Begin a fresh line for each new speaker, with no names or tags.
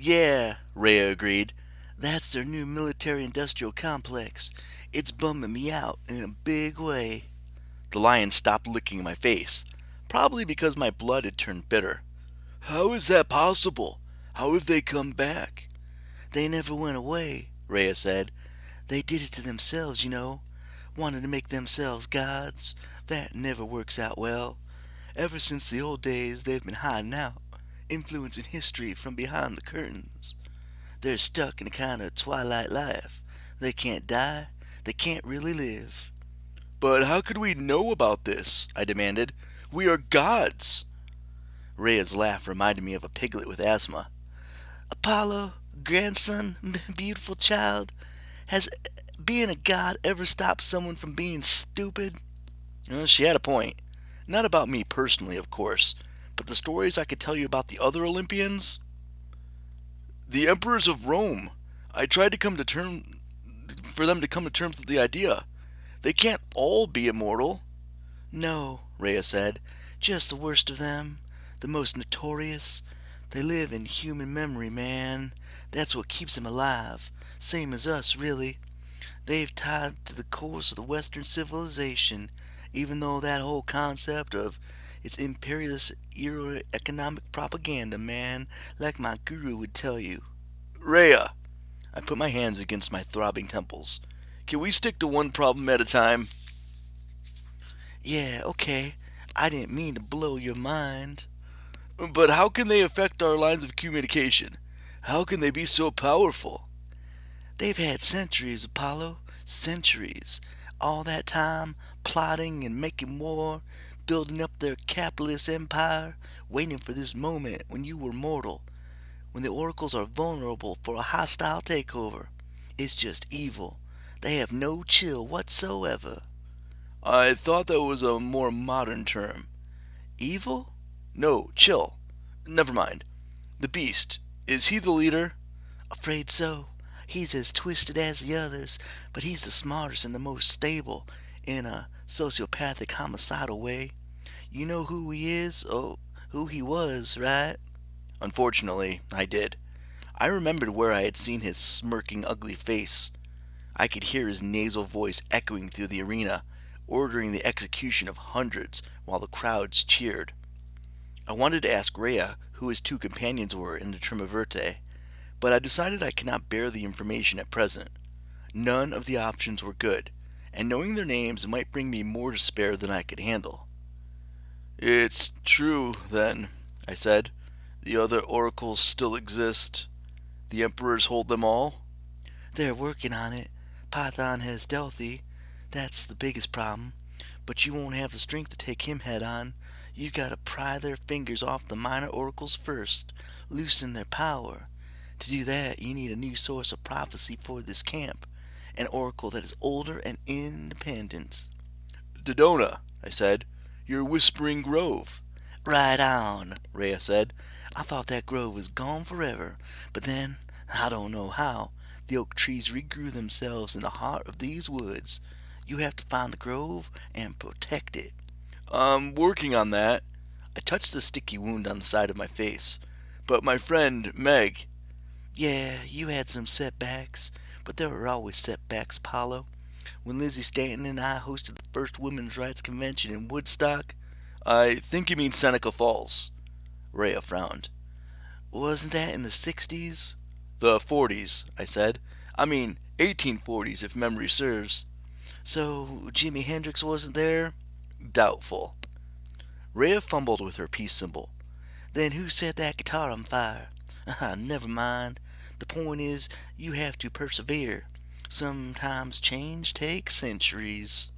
Yeah, Rhea agreed. That's their new military-industrial complex. It's bumming me out in a big way. The lion stopped licking my face, probably because my blood had turned bitter. How is that possible? How have they come back? They never went away, Rhea said. They did it to themselves, wanted to make themselves gods. That never works out well. Ever since the old days, they've been hiding out, influencing history from behind the curtains. They're stuck in a kind of twilight life. They can't die. They can't really live. But how could we know about this? I demanded. We are gods. Rhea's laugh reminded me of a piglet with asthma. Apollo, grandson, beautiful child, has being a god ever stopped someone from being stupid? Well, she had a point. Not about me personally, of course, but the stories I could tell you about the other Olympians. The emperors of Rome. I tried to come to terms for them to come to terms with the idea. They can't all be immortal. No, Rhea said. Just the worst of them. The most notorious. They live in human memory, man. That's what keeps them alive. Same as us, really. They've tied to the course of the Western civilization, even though that whole concept of it's imperialist era economic propaganda, man, like my guru would tell you. Rhea! I put my hands against my throbbing temples. Can we stick to one problem at a time? Yeah, okay. I didn't mean to blow your mind. But how can they affect our lines of communication? How can they be so powerful? They've had centuries, Apollo. Centuries. All that time, plotting and making war, building up their capitalist empire, waiting for this moment when you were mortal, when the oracles are vulnerable for a hostile takeover. It's just evil. They have no chill whatsoever. I thought that was a more modern term. Evil? No, chill. Never mind. The beast. Is he the leader? Afraid so. He's as twisted as the others, but he's the smartest and the most stable, in a sociopathic homicidal way. You know who he is? Oh, who he was, right? Unfortunately, I did. I remembered where I had seen his smirking, ugly face. I could hear his nasal voice echoing through the arena, ordering the execution of hundreds while the crowds cheered. I wanted to ask Rhea who his two companions were in the Triumvirate, but I decided I could not bear the information at present. None of the options were good, and knowing their names might bring me more despair than I could handle. It's true, then, I said. The other oracles still exist. The emperors hold them all? They're working on it. Python has Delphi. That's the biggest problem. But you won't have the strength to take him head on. You gotta pry their fingers off the minor oracles first, loosen their power. To do that, you need a new source of prophecy for this camp, an oracle that is older and independent. Dodona, I said, your whispering grove. Right on, Rhea said. I thought that grove was gone forever, but then, I don't know how, the oak trees regrew themselves in the heart of these woods. You have to find the grove and protect it. I'm working on that. I touched the sticky wound on the side of my face. But my friend, Meg. Yeah, you had some setbacks, but there are always setbacks, Apollo. When Lizzie Stanton and I hosted the first women's rights convention in Woodstock, I think you mean Seneca Falls. Rhea frowned. Wasn't that in the 60s? The 40s, I said. I mean, 1840s if memory serves. So, Jimi Hendrix wasn't there? Doubtful. Rhea fumbled with her peace symbol. Then who set that guitar on fire? Never mind. The point is, you have to persevere. Sometimes change takes centuries.